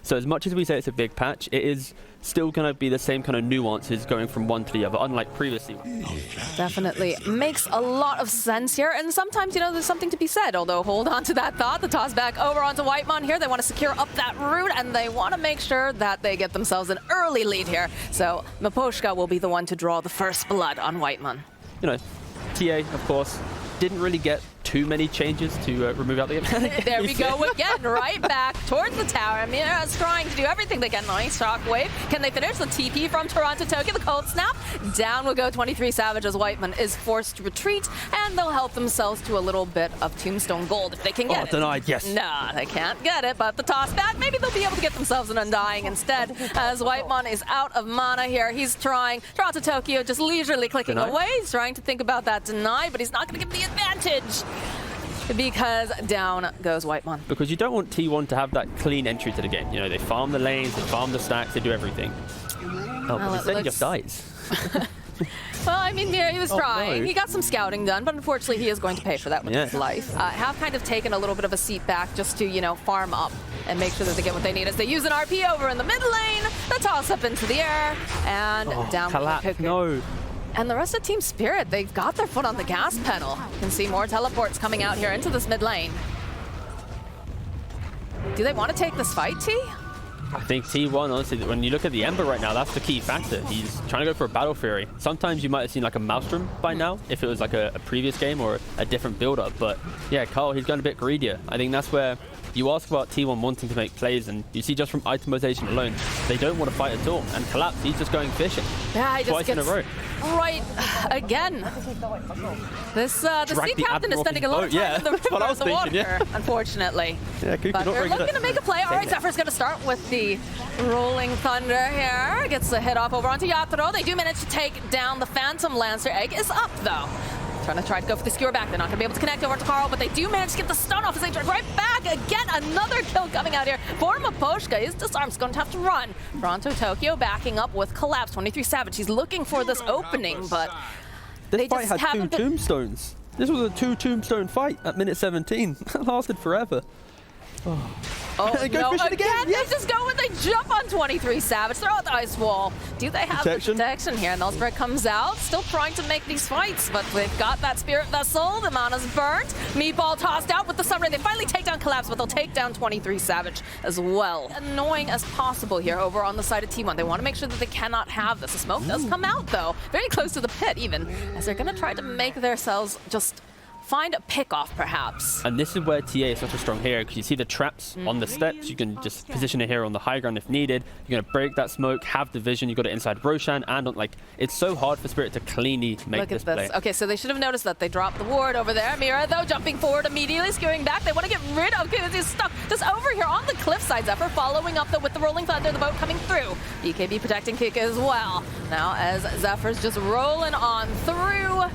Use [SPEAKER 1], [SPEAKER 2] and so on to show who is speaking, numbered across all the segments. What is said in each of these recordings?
[SPEAKER 1] So as much as we say it's a big patch, it is still going to be the same kind of nuances going from one to the other, unlike previously.
[SPEAKER 2] Definitely makes a lot of sense here, and sometimes, you know, there's something to be said, although hold on to that thought. The toss back over onto Whitemon here. They want to secure up that route, and they want to make sure that they get themselves an early lead here. So Miposhka will be the one to draw the first blood on Whitemon.
[SPEAKER 1] You know, TA, of course, didn't really get too many changes to remove out the game.
[SPEAKER 2] There we go again, right back towards the tower. Mira's trying to do everything they can. Nice shockwave. Can they finish the TP from Toronto Tokyo? The cold snap. Down will go 23 Savage as Whitemon is forced to retreat, and they'll help themselves to a little bit of Tombstone Gold if they can get it.
[SPEAKER 1] Denied, yes.
[SPEAKER 2] Nah, they can't get it, but the toss back, maybe they'll be able to get themselves an Undying instead, as Whitemon is out of mana here. He's trying. Toronto Tokyo just leisurely clicking away. He's trying to think about that deny, but he's not going to get the advantage, because down goes Whitemon.
[SPEAKER 1] Because you don't want T1 to have that clean entry to the game. You know, they farm the lanes, they farm the stacks, they do everything. Oh, but instead he just dies.
[SPEAKER 2] Well, I mean, Mira, he was trying.
[SPEAKER 1] No.
[SPEAKER 2] He got some scouting done, but unfortunately he is going to pay for that with his life. Have kind of taken a little bit of a seat back just to, you know, farm up and make sure that they get what they need as they use an RP over in the mid lane. The toss up into the air, and down
[SPEAKER 1] collapse,
[SPEAKER 2] with
[SPEAKER 1] no.
[SPEAKER 2] And the rest of Team Spirit, they've got their foot on the gas pedal. You can see more teleports coming out here into this mid lane. Do they want to take this fight, T?
[SPEAKER 1] I think T1, honestly, when you look at the Ember right now, that's the key factor. He's trying to go for a Battle Fury. Sometimes you might have seen like a Maelstrom by now, if it was like a previous game or a different build-up. But yeah, Carl, he's going a bit greedier. I think that's where you ask about T1 wanting to make plays, and you see just from itemization alone, they don't want to fight at all. And Collapse, he's just going fishing.
[SPEAKER 2] Yeah, he just
[SPEAKER 1] twice in a row.
[SPEAKER 2] Right again. The sea captain is spending a lot of time in the river of the water, unfortunately.
[SPEAKER 1] Yeah,
[SPEAKER 2] but they're looking to make a play. All right, Zephyr's going to start with the Rolling Thunder here. Gets the hit off over onto Yatoro. They do manage to take down the Phantom Lancer. Egg is up, though. Trying to go for the skewer back. They're not going to be able to connect over to Carl, but they do manage to get the stun off as they drive right back. Again, another kill coming out here for Miposhka. His disarm's going to have to run. Toronto Tokyo backing up with Collapse. 23 Savage. He's looking for this opening, but
[SPEAKER 1] this fight had two tombstones. This was a 2-tombstone fight at minute 17. That lasted forever.
[SPEAKER 2] Oh,
[SPEAKER 1] they go fishing again.
[SPEAKER 2] Yes. They just go and they jump on 23 Savage. Throw out the ice wall. Do they have the protection here? And Nullspread comes out, still trying to make these fights, but they've got that Spirit Vessel. The mana's burnt. Meatball tossed out with the Sunray. They finally take down Collapse, but they'll take down 23 Savage as well. Annoying as possible here over on the side of T1. They want to make sure that they cannot have this. The smoke does come out, though. Very close to the pit, even, as they're going to try to make themselves just find a pick-off, perhaps.
[SPEAKER 1] And this is where TA is such a strong hero, because you see the traps on the steps. You can just position a hero on the high ground if needed. You're going to break that smoke, have the vision. You got it inside Roshan, and it's so hard for Spirit to cleanly make this play.
[SPEAKER 2] Okay, so they should have noticed that they dropped the ward over there. Mira, though, jumping forward immediately, skewing back. They want to get rid of Kuz. He's stuck just over here on the cliffside. Zephyr following up, though, with the Rolling Thunder, the boat coming through. BKB protecting Kick as well. Now, as Zephyr's just rolling on through,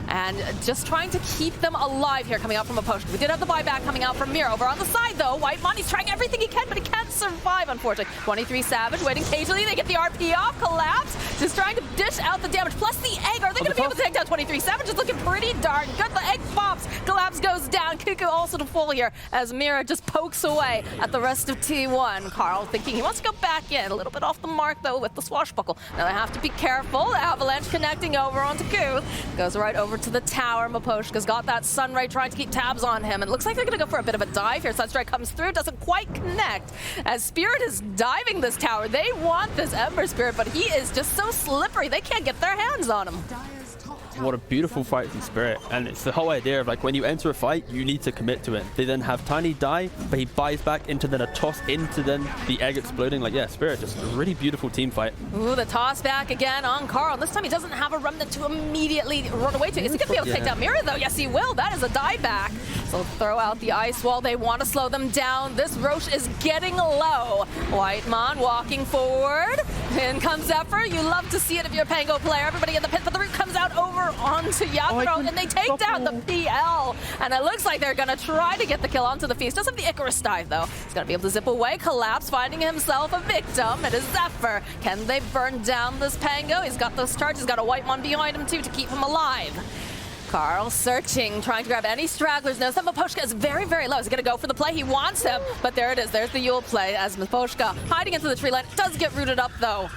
[SPEAKER 2] and just trying to keep them alive here coming out from Miposhka. We did have the buyback coming out from Mira. Over on the side, though, Whitemon, he's trying everything he can, but he can't survive, unfortunately. 23 Savage waiting occasionally. They get the RP off. Collapse, just trying to dish out the damage. Plus the egg. Are they going to be able to take down 23 Savage? It's looking pretty darn good. The egg pops. Collapse goes down. Cuckoo also to full here as Mira just pokes away at the rest of T1. Carl thinking he wants to go back in. A little bit off the mark, though, with the swashbuckle. Now they have to be careful. The Avalanche connecting over onto Kuth. Goes right over to the tower. Miposhka's got that Sunray trying to keep tabs on him, and it looks like they're going to go for a bit of a dive here. Sunstrike comes through, doesn't quite connect. As Spirit is diving this tower, they want this Ember Spirit, but he is just so slippery, they can't get their hands on him.
[SPEAKER 1] What a beautiful fight from Spirit. And it's the whole idea of when you enter a fight, you need to commit to it. They then have Tiny die, but he buys back into then a toss into then the egg exploding. Spirit, just a really beautiful team fight.
[SPEAKER 2] Ooh, the toss back again on Carl. This time he doesn't have a remnant to immediately run away to. Is he going to be able to take down Mira, though? Yes, he will. That is a die back. So throw out the ice wall. They want to slow them down. This Roche is getting low. Whitemon walking forward. In comes Zephyr. You love to see it if you're a Pango player. Everybody in the pit, but the root comes out over onto Yatoro, and they take down the PL. And it looks like they're going to try to get the kill onto the Feast. Does have the Icarus dive, though. He's going to be able to zip away. Collapse, finding himself a victim. It is Zephyr. Can they burn down this Pango? He's got those charges. He's got a Whitemon behind him, too, to keep him alive. Carl searching, trying to grab any stragglers. Knows that Miposhka is very, very low. He's going to go for the play. He wants him, but there it is. There's the Yule play as Miposhka hiding into the tree line. Does get rooted up, though.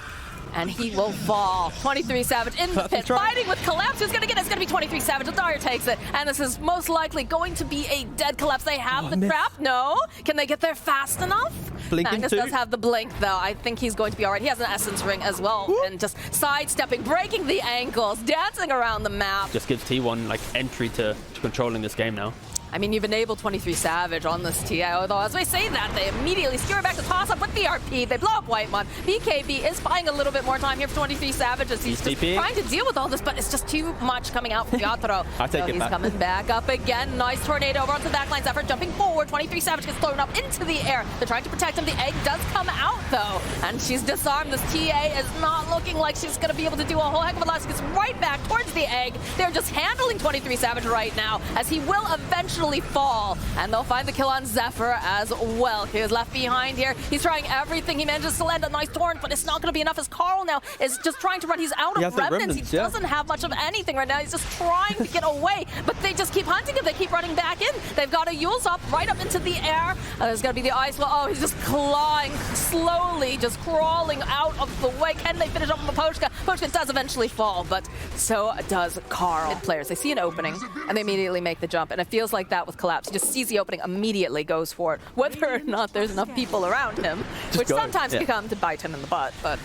[SPEAKER 2] And he will fall. 23 Savage in the pit, fighting with Collapse. Who's going to get it? It's going to be 23 Savage. The Dire takes it. And this is most likely going to be a dead Collapse. They have the trap. No. Can they get there fast enough? Magnus does have the blink, though. I think he's going to be all right. He has an Essence Ring as well. Whoop. And just sidestepping, breaking the ankles, dancing around the map.
[SPEAKER 1] Just gives T1 like entry to controlling this game now.
[SPEAKER 2] I mean, you've enabled 23 Savage on this TA, although as we say that, they immediately skewer back to toss up with the RP. They blow up Whitemon. BKB is buying a little bit more time here for 23 Savage as he's just trying to deal with all this, but it's just too much coming out from Yatoro. So he's coming back up again. Nice tornado over onto the backline. Zephyr jumping forward. 23 Savage gets thrown up into the air. They're trying to protect him. The egg does come out, though, and she's disarmed. This TA is not looking like she's going to be able to do a whole heck of a lot. She gets right back towards the egg. They're just handling 23 Savage right now, as he will eventually fall. And they'll find the kill on Zephyr as well. He is left behind here. He's trying everything. He manages to land a nice torrent, but it's not going to be enough as Carl now is just trying to run. He's out of remnants. He doesn't have much of anything right now. He's just trying to get away, but they just keep hunting him. They keep running back in. They've got a Yule's up right up into the air. There's going to be the ice. Well, oh, he's just clawing, slowly just crawling out of the way. Can they finish up with Miposhka? Miposhka does eventually fall, but so does Carl. Mid players, they see an opening and they immediately make the jump, and it feels like that with Collapse. He just sees the opening, immediately goes for it, whether or not there's enough people around him, which sometimes can come to bite him in the butt. But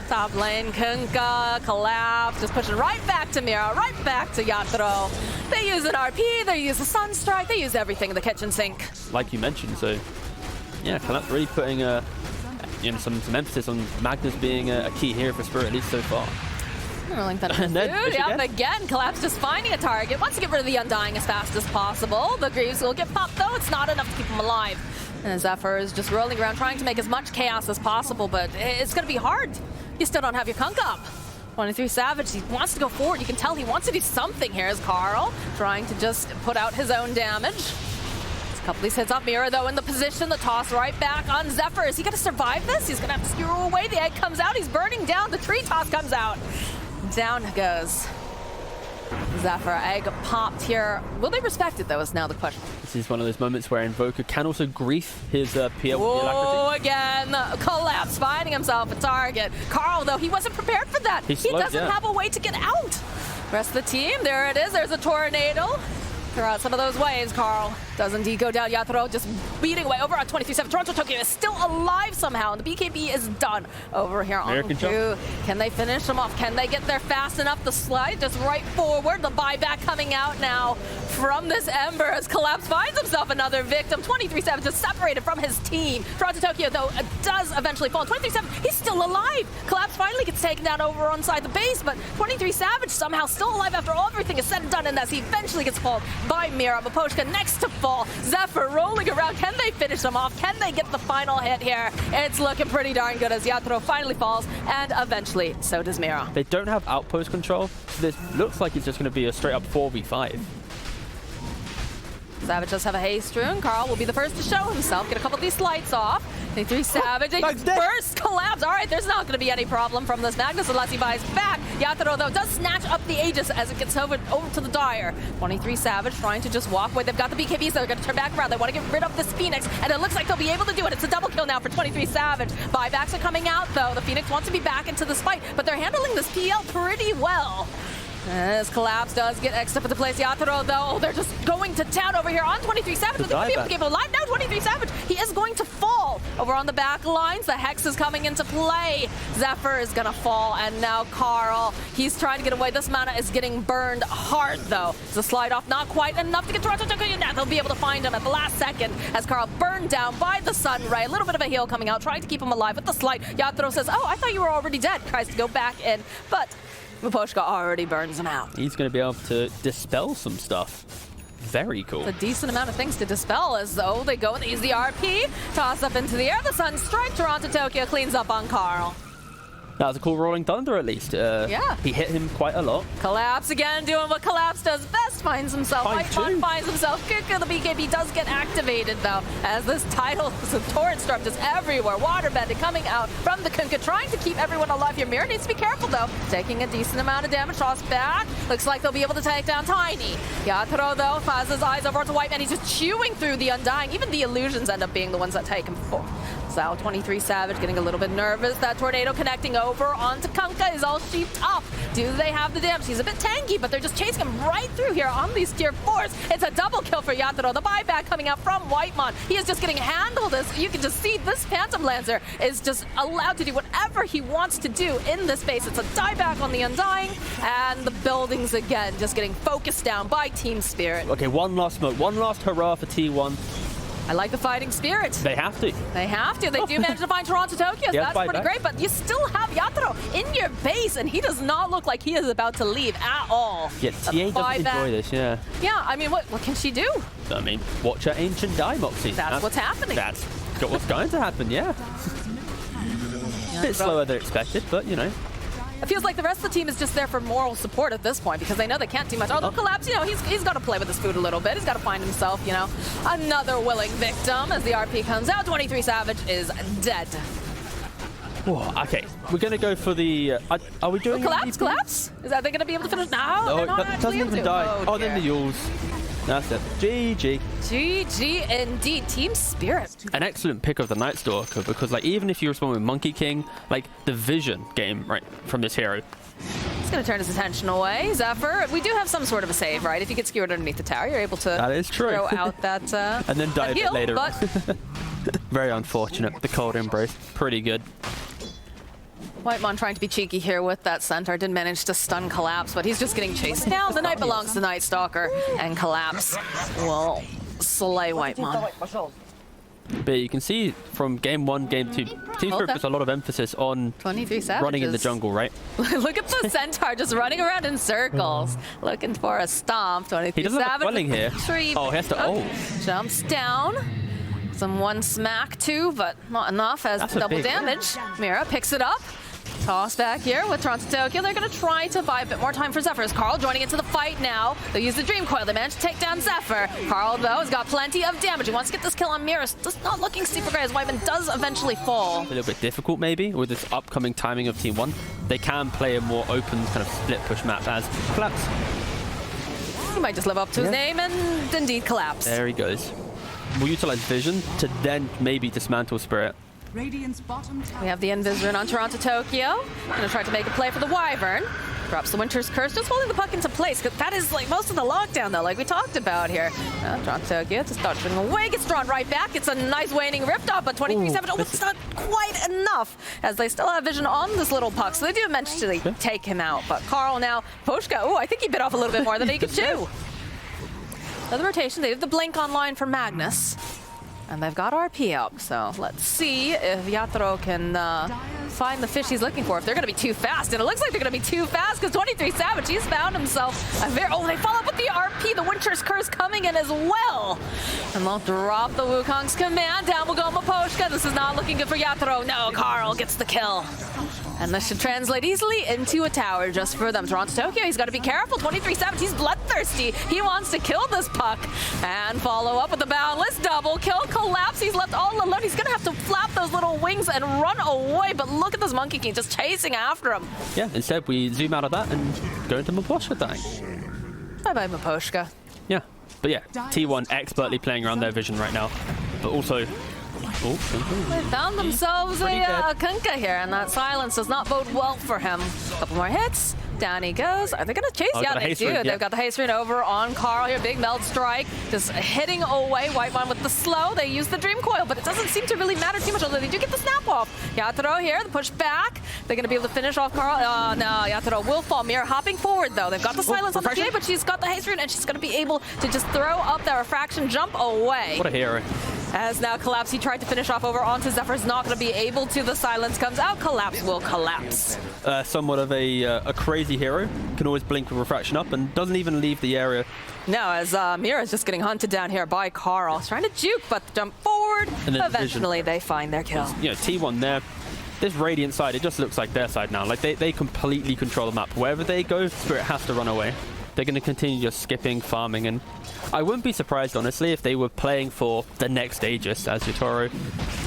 [SPEAKER 2] top lane, Kunkka, Collapse, just pushing right back to Mira, right back to Yatoro. They use an RP, they use a Sunstrike, they use everything in the kitchen sink.
[SPEAKER 1] Like you mentioned, so yeah, Collapse really putting some emphasis on Magnus being a key hero for Spirit, at least so far.
[SPEAKER 2] Rolling Thunder. Yep, again, Collapse just finding a target. Wants to get rid of the Undying as fast as possible. The Greaves will get popped, though. It's not enough to keep him alive. And Zephyr is just rolling around, trying to make as much chaos as possible, but it's going to be hard. You still don't have your Kunkka up. 23 Savage, he wants to go forward. You can tell he wants to do something here as Carl, trying to just put out his own damage. A couple of these hits off Mira, though, in the position. The toss right back on Zephyr. Is he going to survive this? He's going to have to skewer away. The egg comes out. He's burning down. The tree toss comes out. Down goes Zephyr. Egg popped here. Will they respect it, though, is now the question. This
[SPEAKER 1] is one of those moments where Invoker can also grief his PL.
[SPEAKER 2] Whoa, again. Collapse, finding himself a target. Carl, though, he wasn't prepared for that. He doesn't have a way to get out. Rest of the team, there it is. There's a tornado. Throw out some of those waves, Carl. Does indeed go down. Yatoro just beating away over on 23-7. Toronto Tokyo is still alive somehow, and the BKB is done over here on 2. Can they finish them off? Can they get there fast enough? The slide just right forward. The buyback coming out now from this Ember as Collapse finds himself another victim. 23-7 just separated from his team. Toronto Tokyo, though, does eventually fall. 23-7, he's still alive. Collapse finally gets taken down over inside the base, but 23 Savage somehow still alive after everything is said and done, and as he eventually gets pulled by Mira. Miposhka next to fall. Zephyr rolling around. Can they finish them off? Can they get the final hit here? It's looking pretty darn good as Yatoro finally falls, and eventually so does Mira.
[SPEAKER 1] They don't have outpost control, so this looks like it's just going to be a straight up 4v5.
[SPEAKER 2] Savage does have a haste rune. Carl will be the first to show himself. Get a couple of these lights off. 23 Savage. First Collapse. All right, there's not going to be any problem from this Magnus unless he buys back. Yatoro, though, does snatch up the Aegis as it gets over to the Dire. 23 Savage trying to just walk away. They've got the BKBs, so they're going to turn back around. They want to get rid of this Phoenix, and it looks like they'll be able to do it. It's a double kill now for 23 Savage. Buybacks are coming out, though. The Phoenix wants to be back into this fight, but they're handling this PL pretty well. As Collapse does get X'd up into place. Yatoro, though, they're just going to town over here on 23 Savage. But they're going to be able to keep him alive now. 23 Savage, he is going to fall over on the back lines. The Hex is coming into play. Zephyr is going to fall, and now Carl, he's trying to get away. This mana is getting burned hard, though. The slide off, not quite enough to get Toronto Tokyo. Now they'll be able to find him at the last second as Carl burned down by the Sun Ray. A little bit of a heal coming out, trying to keep him alive with the slide. Yatoro says, oh, I thought you were already dead. Tries to go back in, but Miposhka already burns him out.
[SPEAKER 1] He's going to be able to dispel some stuff. Very cool.
[SPEAKER 2] It's a decent amount of things to dispel, as though they go and use the RP. Toss up into the air. The Sunstrike. Toronto Tokyo cleans up on Carl.
[SPEAKER 1] That was a cool Rolling Thunder, at least.
[SPEAKER 2] Yeah.
[SPEAKER 1] He hit him quite a lot.
[SPEAKER 2] Collapse again, doing what Collapse does best. finds himself. Whitemon finds himself. Kuka, the BKB does get activated, though, as this tidal torrent storm just everywhere. Waterbending coming out from the Kuka, trying to keep everyone alive here. Mirror needs to be careful, though. Taking a decent amount of damage. Tossed back. Looks like they'll be able to take down Tiny. Yatoro, though, has his eyes over to Whiteman. He's just chewing through the Undying. Even the illusions end up being the ones that take him forward. So 23 Savage getting a little bit nervous. That tornado connecting over onto Kunkka is all sheeped up. Do they have the damage? He's a bit tanky, but they're just chasing him right through here on these tier 4s. It's a double kill for Yatoro. The buyback coming out from Whitemon. He is just getting handled as you can just see this Phantom Lancer is just allowed to do whatever he wants to do in this space. It's a dieback on the Undying, and the buildings again just getting focused down by Team Spirit.
[SPEAKER 1] Okay, one last smoke, one last hurrah for T1.
[SPEAKER 2] I like the fighting spirit.
[SPEAKER 1] They have to.
[SPEAKER 2] They have to. They do manage to find Toronto Tokyo. So that's pretty great, but you still have Yatoro in your base, and he does not look like he is about to leave at all.
[SPEAKER 1] Yeah, TA doesn't enjoy this, yeah.
[SPEAKER 2] Yeah, I mean, what can she do?
[SPEAKER 1] I mean, watch her ancient die, Moxxi.
[SPEAKER 2] That's what's happening.
[SPEAKER 1] That's what's going to happen, yeah. A bit slower than expected, but, you know.
[SPEAKER 2] It feels like the rest of the team is just there for moral support at this point because they know they can't do much. Although Collapse, you know, he's got to play with his food a little bit. He's got to find himself, you know, another willing victim as the RP comes out. 23 Savage is dead.
[SPEAKER 1] Whoa, okay, we're going to go for the... are we doing...
[SPEAKER 2] Collapse? Is that they going to be able to finish? No, they're not
[SPEAKER 1] that
[SPEAKER 2] actually
[SPEAKER 1] doesn't even die. Oh, then the Yules. That's it. GG.
[SPEAKER 2] GG indeed. Team Spirit.
[SPEAKER 1] An excellent pick of the Night Stalker because, like, even if you respond with Monkey King, like, the vision game, right, from this hero.
[SPEAKER 2] He's going to turn his attention away. Zephyr, we do have some sort of a save, right? If you get skewered underneath the tower, you're able to
[SPEAKER 1] that is true.
[SPEAKER 2] throw out that
[SPEAKER 1] and then die a bit later.
[SPEAKER 2] But
[SPEAKER 1] very unfortunate. The cold embrace. Pretty good.
[SPEAKER 2] Whitemon trying to be cheeky here with that centaur. Didn't manage to stun Collapse, but he's just getting chased down. The night belongs to Night Stalker, and Collapse will slay Whitemon.
[SPEAKER 1] But you can see from game 1, game 2, Team Spirit puts a lot of emphasis on
[SPEAKER 2] 23 Savages.
[SPEAKER 1] running in the jungle, right?
[SPEAKER 2] Look at the centaur just running around in circles, looking for a stomp. 23
[SPEAKER 1] he doesn't
[SPEAKER 2] Savage
[SPEAKER 1] have a quelling here. Oh, he has to.
[SPEAKER 2] Jumps down. Some one smack too, but not enough as
[SPEAKER 1] That's
[SPEAKER 2] double damage. Mira picks it up. Toss back here with Toronto Tokyo. They're going to try to buy a bit more time for Zephyr. Carl joining into the fight now. They use the Dream Coil. They manage to take down Zephyr. Carl, though, has got plenty of damage. He wants to get this kill on Miras. Just not looking super great as Whiteman does eventually fall.
[SPEAKER 1] A little bit difficult, maybe, with this upcoming timing of Team 1. They can play a more open kind of split push map as Collapse.
[SPEAKER 2] He might just live up to his name and indeed Collapse.
[SPEAKER 1] There he goes. We'll utilize Vision to then maybe dismantle Spirit.
[SPEAKER 2] We have the Invisor on Toronto Tokyo. Gonna try to make a play for the Wyvern. Drops the Winter's Curse, just holding the puck into place. That is like most of the lockdown, though, like we talked about here. Toronto Tokyo just dodging away, gets drawn right back. It's a nice waning rift off, but 23-7, oh, it's not quite enough, as they still have vision on this little puck, so they do eventually take him out. But Carl now, Poshka, oh, I think he bit off a little bit more than he could chew. Another rotation, they have the blink online for Magnus. And they've got RP up, so let's see if Yatoro can find the fish he's looking for. If they're going to be too fast, and it looks like they're going to be too fast because 23 Savage, he's found himself a very... Oh, they follow up with the RP, the Winter's Curse coming in as well. And they'll drop the Wukong's command. Down will go Maposhka. This is not looking good for Yatoro. No, Carl gets the kill. And this should translate easily into a tower just for them. Toronto Tokyo, he's got to be careful. 23 Savage, he's bloodthirsty. He wants to kill this puck. And follow up with the Boundless double kill. Collapse, he's left all alone. He's going to have to flap those little wings and run away. But look at this Monkey King just chasing after him.
[SPEAKER 1] Yeah, instead we zoom out of that and go into Maposhka dying.
[SPEAKER 2] Bye-bye, Maposhka.
[SPEAKER 1] Yeah, but yeah, T1 expertly playing around their vision right now. But also... Oh,
[SPEAKER 2] they found themselves a Kunkka here, and that silence does not bode well for him. A couple more hits. Down he goes. Are they going to chase? Yeah, they do. They've got the haste rune over on Carl here. Big meld strike. Just hitting away. Whitemon with the slow. They use the Dream Coil, but it doesn't seem to really matter too much, although they do get the snap off. Yatoro here, the push back. They're going to be able to finish off Carl. Oh, no. Yatoro will fall. Mirror hopping forward, though. They've got the silence on the TA, but she's got the haste rune, and she's going to be able to just throw up that refraction jump away.
[SPEAKER 1] What a hero.
[SPEAKER 2] As now Collapse, he tried to finish off over onto Zephyr's not going to be able to. The silence comes out. Collapse will collapse.
[SPEAKER 1] Somewhat of a crazy hero. Can always blink with refraction up and doesn't even leave the area.
[SPEAKER 2] No, as Mira is just getting hunted down here by Carl. He's trying to juke, but jump forward. And eventually they find their kill.
[SPEAKER 1] You know, T1 there. This Radiant side, it just looks like their side now. Like they completely control the map. Wherever they go, Spirit has to run away. they're going to continue just skipping, farming, and I wouldn't be surprised, honestly, if they were playing for the next Aegis as Yatoro.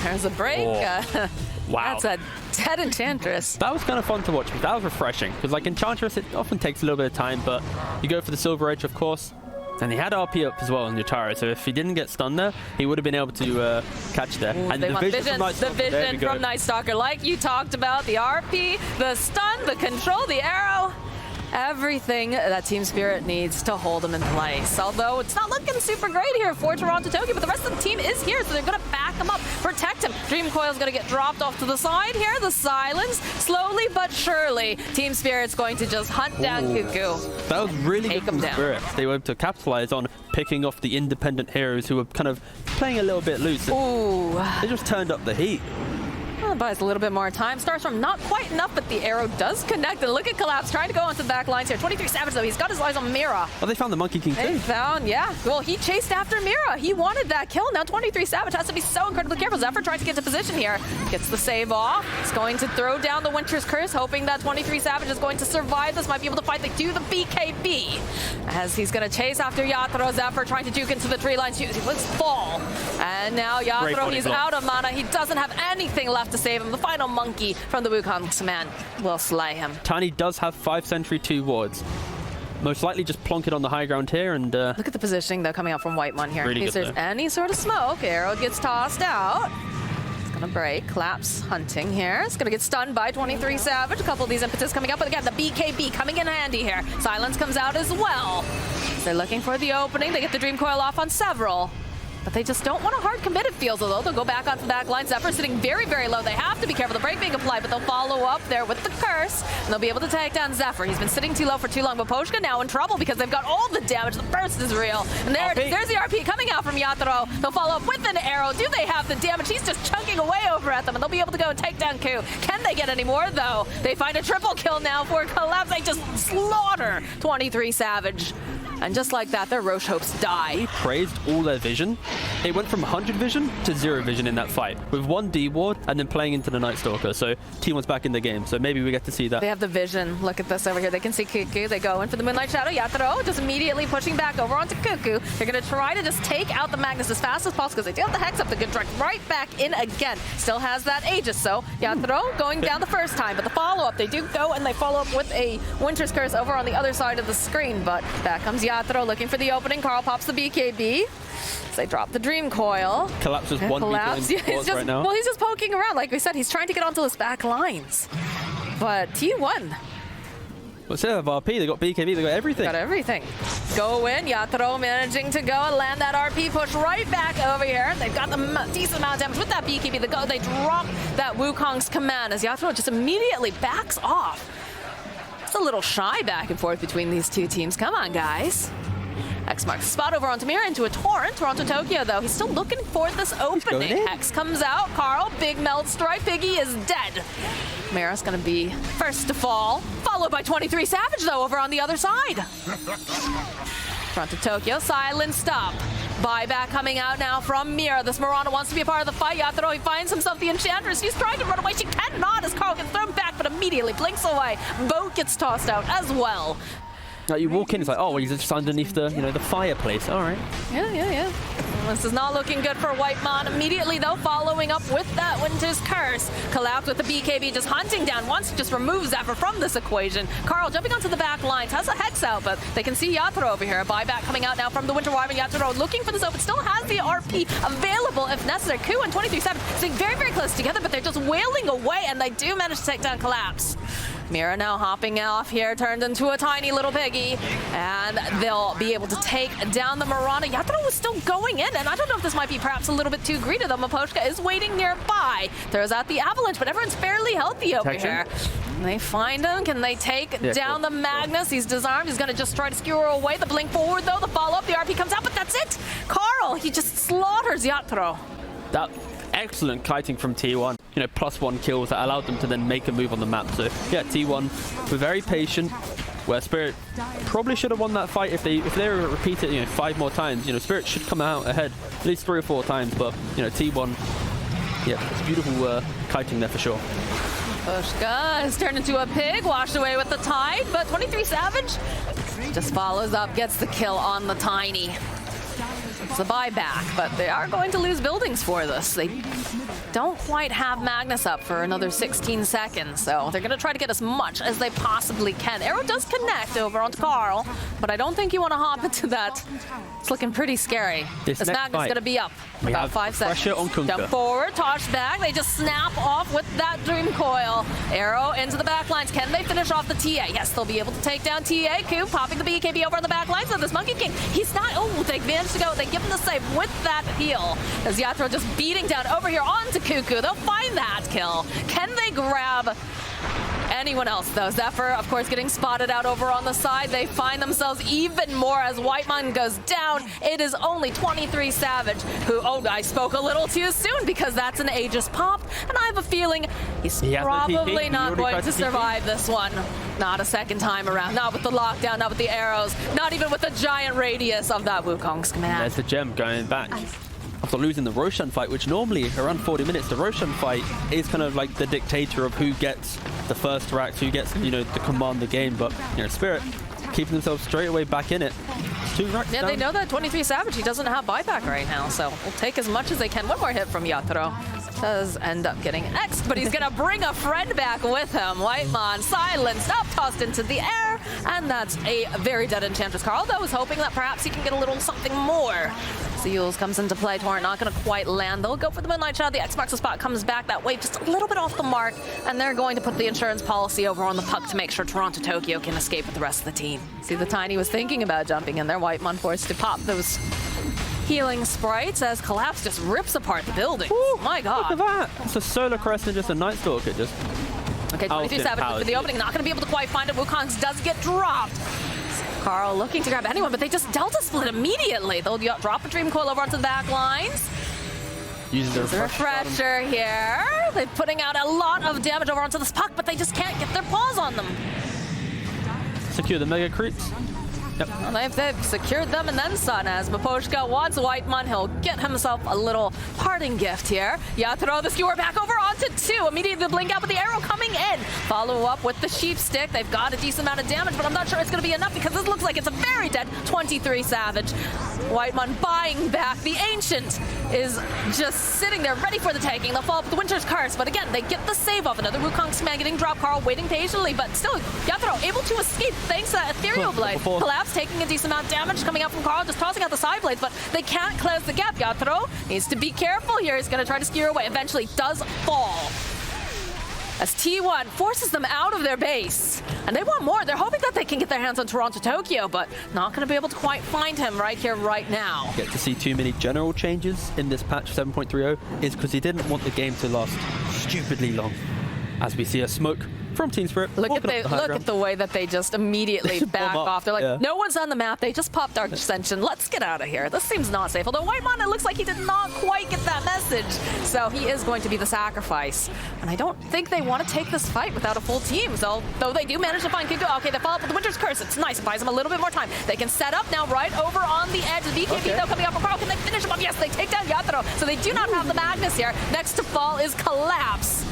[SPEAKER 2] There's a break.
[SPEAKER 1] Oh. Wow.
[SPEAKER 2] That's a dead Enchantress.
[SPEAKER 1] That was kind of fun to watch. That was refreshing, because like Enchantress, it often takes a little bit of time, but you go for the Silver Edge, of course. And he had RP up as well on Yatoro, so if he didn't get stunned there, he would have been able to catch there.
[SPEAKER 2] Ooh,
[SPEAKER 1] and
[SPEAKER 2] the vision
[SPEAKER 1] from
[SPEAKER 2] from Night Stalker, like you talked about, the RP, the stun, the control, the arrow. Everything that Team Spirit needs to hold him in place. Although it's not looking super great here for Toronto Tokyo, but the rest of the team is here, so they're going to back him up, protect him. Dream Coil's going to get dropped off to the side here. The silence, slowly but surely, Team Spirit's going to just hunt down Cuckoo.
[SPEAKER 1] That was really
[SPEAKER 2] Take
[SPEAKER 1] good
[SPEAKER 2] him
[SPEAKER 1] from
[SPEAKER 2] down.
[SPEAKER 1] Spirit. They were able to capitalize on picking off the independent heroes who were kind of playing a little bit loose.
[SPEAKER 2] Ooh.
[SPEAKER 1] They just turned up the heat.
[SPEAKER 2] Well, buys a little bit more time. Starstorm not quite enough, but the arrow does connect. And look at Collapse trying to go onto the back lines here. 23 Savage, though. He's got his eyes on Mira.
[SPEAKER 1] Oh, they found the Monkey King
[SPEAKER 2] They
[SPEAKER 1] too.
[SPEAKER 2] found, yeah. Well, he chased after Mira. He wanted that kill. Now 23 Savage has to be so incredibly careful. Zephyr tries to get to position here. Gets the save off. He's going to throw down the Winter's Curse, hoping that 23 Savage is going to survive this. Might be able to fight the BKB. As he's going to chase after Yatoro. Zephyr trying to juke into the tree lines. He looks fall. And now Yatoro, he's out of mana. He doesn't have anything left to save him. The final monkey from the Wukong's man will slay him.
[SPEAKER 1] Tiny does have 5 Sentry, 2 wards. Most likely just plonk it on the high ground here and...
[SPEAKER 2] Look at the positioning, though, coming out from Whitemon here.
[SPEAKER 1] Really
[SPEAKER 2] In case
[SPEAKER 1] good,
[SPEAKER 2] there's
[SPEAKER 1] though.
[SPEAKER 2] any sort of smoke, arrow gets tossed out. It's going to break. Collapse hunting here. It's going to get stunned by 23 Savage. A couple of these impetus coming up, but again, the BKB coming in handy here. Silence comes out as well. They're looking for the opening. They get the Dream Coil off on several. But they just don't want a hard committed feels, although they'll go back onto the back line. Zephyr sitting very, very low. They have to be careful. The break being applied, but they'll follow up there with the curse, and they'll be able to take down Zephyr. He's been sitting too low for too long, but Poshka now in trouble because they've got all the damage. The burst is real. And there it is. There's the RP coming out from Yatoro. They'll follow up with an arrow. Do they have the damage? He's just chunking away over at them, and they'll be able to go and take down Ku. Can they get any more, though? They find a triple kill now for Collapse. They just slaughter 23 Savage. And just like that, their Roche hopes die.
[SPEAKER 1] We praised all their vision. It went from 100 vision to 0 vision in that fight, with 1 D ward and then playing into the Night Stalker. So T1's back in the game, so maybe we get to see that.
[SPEAKER 2] They have the vision. Look at this over here. They can see Cuckoo. They go in for the Moonlight Shadow. Yatoro just immediately pushing back over onto Cuckoo. They're going to try to just take out the Magnus as fast as possible because they do have the Hex up. They're going to direct right back in again. Still has that Aegis, so Yatoro going down the first time, but the follow-up, they do go and they follow up with a Winter's Curse over on the other side of the screen, but back comes Yatoro looking for the opening. Carl pops the BKB. They drop the Dream Coil.
[SPEAKER 1] Collapse is one
[SPEAKER 2] Collapse. Yeah, he's just,
[SPEAKER 1] right now.
[SPEAKER 2] well, he's just poking around. Like we said, he's trying to get onto his back lines. But T1
[SPEAKER 1] Well, instead of RP, they got BKB, they got everything.
[SPEAKER 2] got everything. Go in. Yatoro managing to go and land that RP push right back over here. They've got the decent amount of damage with that BKB. They drop that Wukong's command as Yatoro just immediately backs off. It's a little shy back and forth between these two teams. Come on, guys. X marks the spot over on Tamira into a torrent. Toronto Tokyo, though, he's still looking for this opening. X comes out. Carl, big melt strike. Piggy is dead. Mira's going to be first to fall, followed by 23 Savage, though, over on the other side. Toronto Tokyo, silent stop. Buyback coming out now from Mira. This Mirana wants to be a part of the fight. Yatoro, he finds himself the Enchantress. She's trying to run away. She cannot as Carl gets thrown back, but immediately blinks away. Boat gets tossed out as well.
[SPEAKER 1] Like you walk in, it's like, oh, he's just underneath the, the fireplace. All right.
[SPEAKER 2] Yeah. This is not looking good for Whitemon. Immediately, though, following up with that Winter's Curse. Collapse with the BKB, just hunting down. Wants to just remove Zephyr from this equation. Carl jumping onto the back lines, has a Hex out, but they can see Yatoro over here. A buyback coming out now from the Winter Wyvern. Yatoro looking for this open, still has the RP available if necessary. Ku and 23-7 staying very, very close together, but they're just wailing away, and they do manage to take down Collapse. Mira now hopping off here, turned into a tiny little piggy, and they'll be able to take down the Mirana. Yatoro was still going in, and I don't know if this might be perhaps a little bit too greedy, though. Maposhka is waiting nearby. Throws out the Avalanche, but everyone's fairly healthy over here. They find him. Can they take down the Magnus? He's disarmed. He's going to just try to skewer away. The blink forward, though. The follow-up. The RP comes out, but that's it. Carl, he just slaughters Yatoro.
[SPEAKER 1] That excellent kiting from T1. +1 kills that allowed them to then make a move on the map. So yeah, T1 were very patient. Where Spirit probably should have won that fight if they were to repeat it 5 more times. Spirit should come out ahead at least 3 or 4 times. But T1, yeah, it's beautiful kiting there for sure.
[SPEAKER 2] Pushka has turned into a pig, washed away with the tide, but 23 Savage just follows up, gets the kill on the Tiny. It's a buyback, but they are going to lose buildings for this. They don't quite have Magnus up for another 16 seconds, so they're going to try to get as much as they possibly can. Arrow does connect over onto Carl, but I don't think you want to hop into that. It's looking pretty scary. This Magnus is going to be up about 5 seconds.
[SPEAKER 1] Pressure on Kunkka.
[SPEAKER 2] Jump forward, toss back. They just snap off with that Dream Coil. Arrow into the back lines. Can they finish off the TA? Yes, they'll be able to take down TA. Coop popping the BKB over on the back lines of this Monkey King. He's not. Oh, they managed to go. They give him the save with that heal. As Yatro just beating down over here onto Cuckoo. They'll find that kill. Can they grab anyone else, though? Zephyr, of course, getting spotted out over on the side. They find themselves even more as Whitemon goes down. It is only 23 Savage, who, oh, I spoke a little too soon because that's an Aegis pop, and I have a feeling he's probably not going to survive this one. Not a second time around. Not with the lockdown, not with the arrows, not even with the giant radius of that Wukong's command.
[SPEAKER 1] There's the gem going back. After losing the Roshan fight, which normally around 40 minutes, the Roshan fight is kind of like the dictator of who gets the first rack, who gets, you know, to command the game. But, you know, Spirit keeping themselves straight away back in it. 2 racks down.
[SPEAKER 2] They know that 23 Savage, he doesn't have buyback right now, so we'll take as much as they can. One more hit from Yatro. Does end up getting X'd, but he's gonna bring a friend back with him. Whitemon silenced up, tossed into the air, and that's a very dead Enchantress. Carl, though, is hoping that perhaps he can get a little something more. Seals comes into play. Torrent not going to quite land. They'll go for the Moonlight Shadow. The Xbox spot comes back that way, just a little bit off the mark, and they're going to put the insurance policy over on the puck to make sure Toronto Tokyo can escape with the rest of the team. See, the Tiny was thinking about jumping in there. Whitemon forced to pop those healing sprites as Collapse just rips apart the building. Ooh, my God.
[SPEAKER 1] Look at that. It's a Solar Crest and just a Night Stalker. Just
[SPEAKER 2] okay, 23 Savage for the opening. Not going to be able to quite find it. Wukong's does get dropped. Carl looking to grab anyone, but they just Delta split immediately. They'll drop a Dream Coil over onto the back lines.
[SPEAKER 1] Using the
[SPEAKER 2] refresher here. They're putting out a lot of damage over onto this puck, but they just can't get their paws on them.
[SPEAKER 1] Secure the Mega Creeps. Yep.
[SPEAKER 2] Well, they've secured them and then some. As Miposhka wants Whitemon, he'll get himself a little parting gift here. Yatro, the skewer back over onto 2. Immediately the blink out with the arrow coming in. Follow up with the sheep stick. They've got a decent amount of damage, but I'm not sure it's going to be enough because this looks like it's a very dead 23 Savage. Whitemon buying back. The Ancient is just sitting there ready for the taking. They'll follow up with the Winter's Curse, but again, they get the save off. Another Wukong's command getting dropped. Carl waiting patiently, but still, Yatro able to escape thanks to that Ethereal Blade. Collapse taking a decent amount of damage coming out from Carl, just tossing out the side blades, but they can't close the gap. Yatro needs to be careful here. He's going to try to skewer away. Eventually does fall as T1 forces them out of their base. And they want more. They're hoping that they can get their hands on Toronto Tokyo, but not going to be able to quite find him right here, right now.
[SPEAKER 1] Get to see too many general changes in this patch 7.30 is because he didn't want the game to last stupidly long. As we see a smoke from Team Spirit.
[SPEAKER 2] Look at the way that they just immediately back off. They're like, no one's on the map. They just popped Dark Ascension. Let's get out of here. This seems not safe. Although Whitemon, it looks like he did not quite get that message. So he is going to be the sacrifice. And I don't think they want to take this fight without a full team. So, though they do manage to find Kuko. Okay, they follow up with the Winter's Curse. It's nice. It buys them a little bit more time. They can set up now right over on the edge. The BKB, though, coming up from Carl. Can they finish him up? Yes, they take down Yatro. So they do not have the Magnus here. Next to fall is Collapse.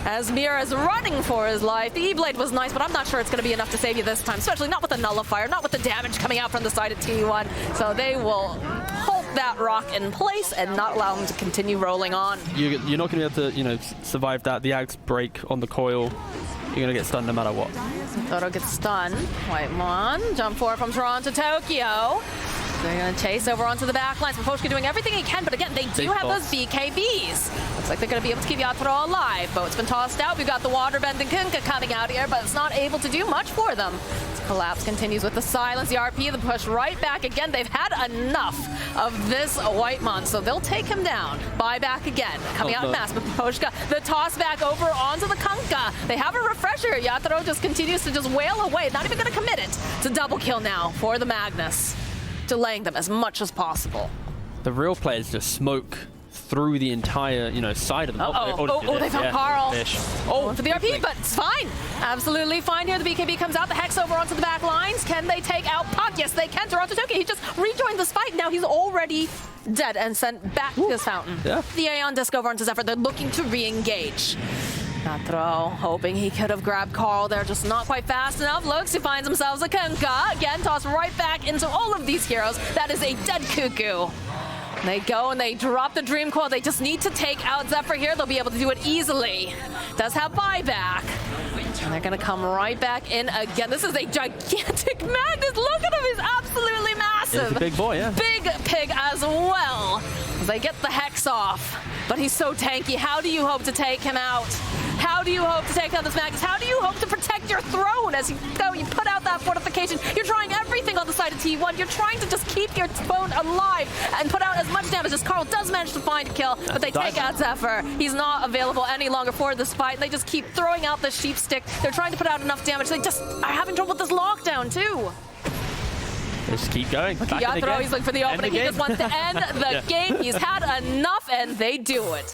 [SPEAKER 2] As Mira is running for his life. The E-Blade was nice, but I'm not sure it's going to be enough to save you this time, especially not with the Nullifier, not with the damage coming out from the side of T1. So they will hold that rock in place and not allow him to continue rolling on.
[SPEAKER 1] You're not going to be able to, you know, survive that. The Axe break on the coil. You're going to get stunned no matter what.
[SPEAKER 2] Toto gets stunned. Whitemon, jump forward from Toronto Tokyo. They're going to chase over onto the back lines. Miposhka doing everything he can, but again, they do have those BKBs. Looks like they're going to be able to keep Yatro alive. Boat's been tossed out. We've got the Waterbend and Kunkka coming out here, but it's not able to do much for them. Collapse continues with the silence. The RP, the push right back again. They've had enough of this Whitemon, so they'll take him down. Buy back again. Coming out in mass. Miposhka, the toss back over onto the Kunkka. They have a refresher. Yatro just continues to just wail away. Not even going to commit it. It's a double kill now for the Magnus. Delaying them as much as possible.
[SPEAKER 1] The real players just smoke through the entire, you know, side of them.
[SPEAKER 2] They found Carl.
[SPEAKER 1] Oh,
[SPEAKER 2] for the RP, but it's fine. Absolutely fine here. The BKB comes out. The Hex over onto the back lines. Can they take out Puck? Yes, they can. Toronto Tokyo, he just rejoined this fight. Now he's already dead and sent back to his fountain.
[SPEAKER 1] Yeah.
[SPEAKER 2] The Aeon Disc over onto Zephyr. They're looking to re-engage. That throw, hoping he could have grabbed Carl there, just not quite fast enough. Looks, he finds himself a Kunkka. Again, tossed right back into all of these heroes. That is a dead Cuckoo. They go and they drop the Dream Coil. They just need to take out Zephyr here. They'll be able to do it easily. Does have buyback. And they're going to come right back in again. This is a gigantic Magnus. Look at him. He's absolutely massive.
[SPEAKER 1] He's a big boy, yeah.
[SPEAKER 2] Big pig as well. As they get the Hex off. But he's so tanky. How do you hope to take him out? How do you hope to take out this Magnus? How do you hope to protect your throne as you go? You put out that fortification. You're trying everything on the side of T1. You're trying to just keep your phone alive and put out as much damage as Carl does manage to find a kill. But they take out Zephyr. He's not available any longer for this fight. They just keep throwing out the sheep stick. They're trying to put out enough damage. They just are having trouble with this lockdown too.
[SPEAKER 1] Just keep going.
[SPEAKER 2] He's looking for the opening. He just wants to end the game. He's had enough, and they do it.